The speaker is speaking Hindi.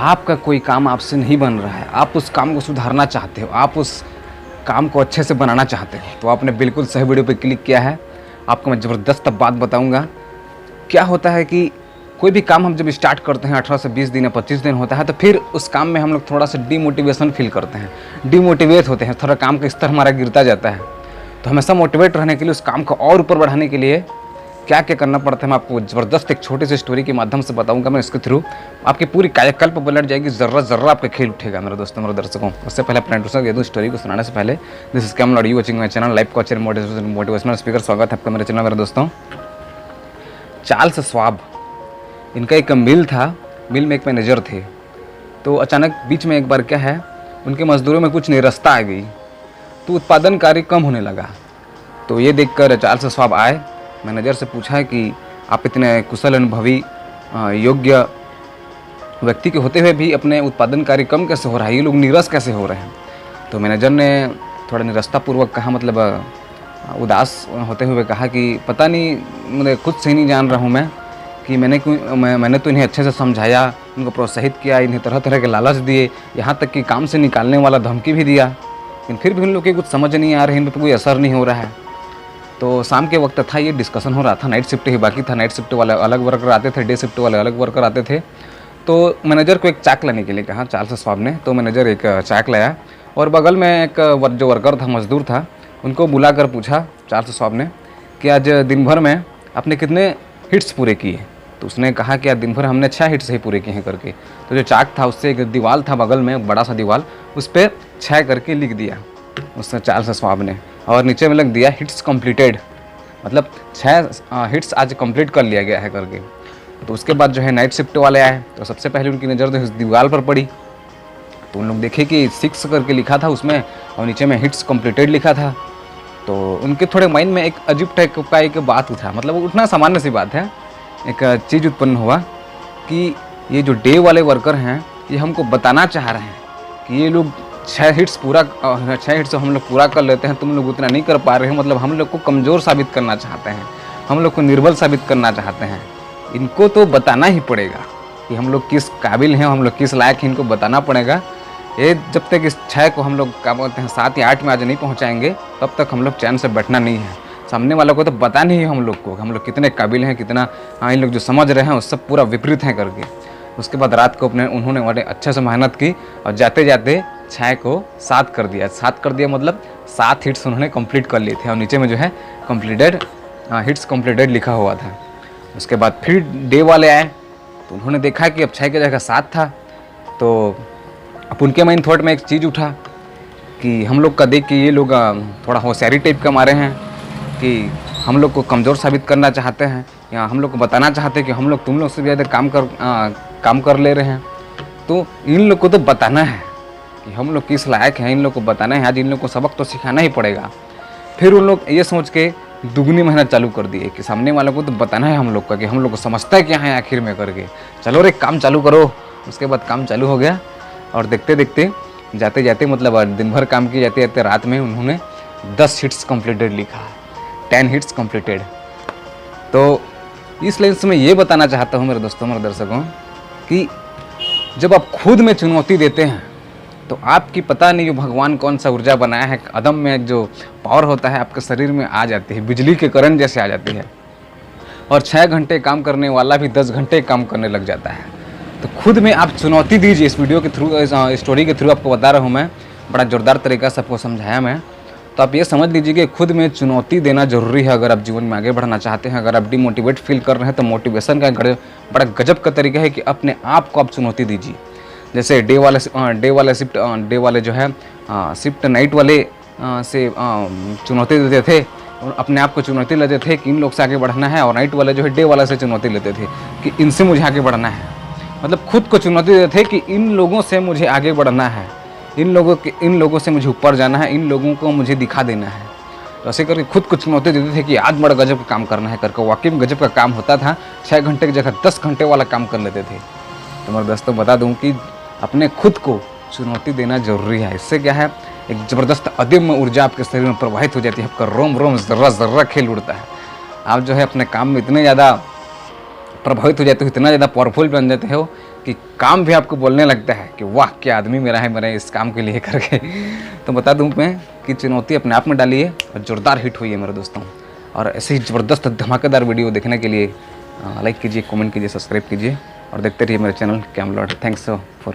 आपका कोई काम आपसे नहीं बन रहा है, आप उस काम को सुधारना चाहते हो, आप उस काम को अच्छे से बनाना चाहते हो, तो आपने बिल्कुल सही वीडियो पे क्लिक किया है। आपको मैं ज़बरदस्त बात बताऊंगा। क्या होता है कि कोई भी काम हम जब स्टार्ट करते हैं 18 से 20 दिन या 25 दिन होता है, तो फिर उस काम में हम लोग थोड़ा सा डीमोटिवेशन फील करते हैं, डीमोटिवेट होते हैं, थोड़ा काम का स्तर हमारा गिरता जाता है। तो हमेशा मोटिवेट रहने के लिए, उस काम को और ऊपर बढ़ाने के लिए क्या क्या करना पड़ता है, मैं आपको ज़बरदस्त एक छोटी सी स्टोरी के माध्यम से बताऊंगा। मैं इसके थ्रू आपकी पूरी कायाकल्प पलट जाएगी, ज़र्रा ज़र्रा आपका खेल उठेगा मेरे दोस्तों, मेरे दर्शकों। उससे पहले अपना इंट्रोडक्शन दे दूँ स्टोरी को सुनाने से पहले। This is Cam Lord, you watching my channel life coach and motivational speaker. स्वागत है आपका मेरे चैनल मेरे दोस्तों। चार्ल्स श्वाब, इनका एक मिल था, मिल में एक मैनेजर थे। तो अचानक बीच में एक बार क्या है, उनके मजदूरों में कुछ निरस्ता आ गई, तो उत्पादन कार्य कम होने लगा। तो ये देखकर चार्ल्स श्वाब आए, मैनेजर से पूछा कि आप इतने कुशल अनुभवी योग्य व्यक्ति के होते हुए भी अपने उत्पादन कार्य कम कैसे हो रहा है, ये लोग नीरस कैसे हो रहे हैं। तो मैनेजर ने थोड़ा निरस्तापूर्वक कहा, मतलब उदास होते हुए कहा कि पता नहीं, मुझे खुद से ही नहीं जान रहा हूँ मैं कि मैंने तो इन्हें अच्छे से समझाया, उनको प्रोत्साहित किया, इन्हें तरह तरह के लालच दिए, यहाँ तक कि काम से निकालने वाला धमकी भी दिया, लेकिन फिर भी उन लोग की कुछ समझ नहीं आ रही, इन पर कोई असर नहीं हो रहा है। तो शाम के वक्त था, ये डिस्कशन हो रहा था, नाइट शिफ्ट ही बाकी था। नाइट शिफ्ट वाले अलग वर्कर आते थे, डे शिफ्ट वाले अलग वर्कर आते थे। तो मैनेजर को एक चाक लाने के लिए कहा चार्ल्स श्वाब ने। तो मैनेजर एक चाक लाया और बगल में एक जो वर्कर था, मजदूर था, उनको बुलाकर पूछा चार्ल्स श्वाब ने कि आज दिन भर में आपने कितने हिट्स पूरे किए। तो उसने कहा कि आज दिन भर हमने 6 हिट्स ही पूरे किए हैं करके। तो जो चाक था, उससे एक दीवार था बगल में, बड़ा सा दीवार, उस पर 6 करके लिख दिया उसने चार्ल्स श्वाब ने, और नीचे में लिख दिया हिट्स कंप्लीटेड, मतलब 6 हिट्स आज कंप्लीट कर लिया गया है करके। तो उसके बाद जो है नाइट शिफ्ट वाले आए, तो सबसे पहले उनकी नज़र तो इस दीवार पर पड़ी। तो उन लोग देखे कि 6 करके लिखा था उसमें, और नीचे में हिट्स कंप्लीटेड लिखा था। तो उनके थोड़े माइंड में एक अजीब टाइप का एक बात उठा, मतलब उठना सामान्य सी बात है, एक चीज़ उत्पन्न हुआ कि ये जो डे वाले वर्कर हैं, ये हमको बताना चाह रहे हैं कि ये लोग 6 हिट्स हम लोग पूरा कर लेते हैं, तुम लोग उतना नहीं कर पा रहे हो, मतलब हम लोग को कमज़ोर साबित करना चाहते हैं, हम लोग को निर्बल साबित करना चाहते हैं। इनको तो बताना ही पड़ेगा कि हम लोग किस काबिल हैं, हम लोग किस लायक हैं, इनको बताना पड़ेगा। ये जब तक इस 6 को हम लोग क्या बोलते हैं 7 या 8 में आज नहीं पहुँचाएंगे, तब तक हम लोग चैन से बैठना नहीं है। सामने वालों को तो पता नहीं है हम लोग को, हम लोग कितने काबिल हैं, कितना इन लोग जो समझ रहे हैं उससे पूरा विपरीत हैं करके। उसके बाद रात को उन्होंने बड़े अच्छे से मेहनत की, और जाते जाते 6 को 7 कर दिया। 7 कर दिया मतलब 7 हिट्स उन्होंने कंप्लीट कर लिए थे, और नीचे में जो है कंप्लीटेड हिट्स कंप्लीटेड लिखा हुआ था। उसके बाद फिर डे वाले आए, तो उन्होंने देखा कि अब 6 की जगह 7 था। तो अब उनके माइंड थॉट में एक चीज़ उठा कि हम लोग का देख के ये लोग थोड़ा होशियारी टाइप का मारे हैं कि हम लोग को कमज़ोर साबित करना चाहते हैं, या हम लोग को बताना चाहते हैं कि हम लोग तुम लोग से ज़्यादा काम कर ले रहे हैं। तो इन लोग को तो बताना है कि हम लोग किस लायक हैं, इन लोग को बताना है, आज इन लोग को सबक तो सिखाना ही पड़ेगा। फिर उन लोग ये सोच के दुगनी मेहनत चालू कर दिए कि सामने वालों को तो बताना है हम लोग का कि हम लोग को समझता है क्या है आखिर में करके, चलो रे काम चालू करो। उसके बाद काम चालू हो गया, और देखते देखते जाते जाते, मतलब दिन भर काम किए जाते जाते रात में उन्होंने 10 हिट्स कंप्लीटेड लिखा, 10 हिट्स कंप्लीटेड। तो इस लेंस में ये बताना चाहता हूँ मेरे दोस्तों, मेरे दर्शकों, कि जब आप खुद में चुनौती देते हैं, तो आपकी पता नहीं भगवान कौन सा ऊर्जा बनाया है, अदम में जो पावर होता है आपके शरीर में आ जाती है, बिजली के करंट जैसे आ जाती है, और 6 घंटे काम करने वाला भी 10 घंटे काम करने लग जाता है। तो खुद में आप चुनौती दीजिए। इस वीडियो के थ्रू, इस स्टोरी के थ्रू आपको बता रहा हूँ मैं, बड़ा जोरदार तरीका से आपको समझाया मैं। तो आप ये समझ लीजिए कि खुद में चुनौती देना ज़रूरी है अगर आप जीवन में आगे बढ़ना चाहते हैं। अगर आप डिमोटिवेट फील कर रहे हैं, तो मोटिवेशन का बड़ा गजब का तरीका है कि अपने आप को आप चुनौती दीजिए। जैसे डे वाले जो है शिफ्ट नाइट वाले से चुनौती देते थे, और अपने आप को चुनौती लेते थे कि इन लोग से आगे बढ़ना है, और नाइट वाले जो है डे वाले से चुनौती लेते थे कि इनसे मुझे आगे बढ़ना है। मतलब खुद को चुनौती देते थे कि इन लोगों से मुझे आगे बढ़ना है, इन लोगों से मुझे ऊपर जाना है, इन लोगों को मुझे दिखा देना है। तो ऐसे करके खुद को चुनौती देते थे कि आज बड़ा गजब का काम करना है करके। वाकई में गजब का काम होता था, 6 घंटे की जगह 10 घंटे वाला काम कर लेते थे। तो मेरे दोस्तों बता दूं कि अपने खुद को चुनौती देना जरूरी है। इससे क्या है, एक ज़बरदस्त अदम्य ऊर्जा आपके शरीर में प्रवाहित हो जाती है, आपका रोम रोम ज़र्रा ज़र्रा खेल उड़ता है। आप जो है अपने काम में इतने ज़्यादा प्रभावित हो जाते हो, इतना ज़्यादा पावरफुल बन जाते हो कि काम भी आपको बोलने लगता है कि वाह क्या आदमी मेरा है, मैंने इस काम के लिए करके। तो बता दूं मैं कि चुनौती अपने आप में डाली है और ज़ोरदार हिट हुई है मेरे दोस्तों। और ऐसे ही ज़बरदस्त धमाकेदार वीडियो देखने के लिए लाइक कीजिए, कमेंट कीजिए, सब्सक्राइब कीजिए और देखते रहिए मेरे चैनल कैमलॉट। Thanks for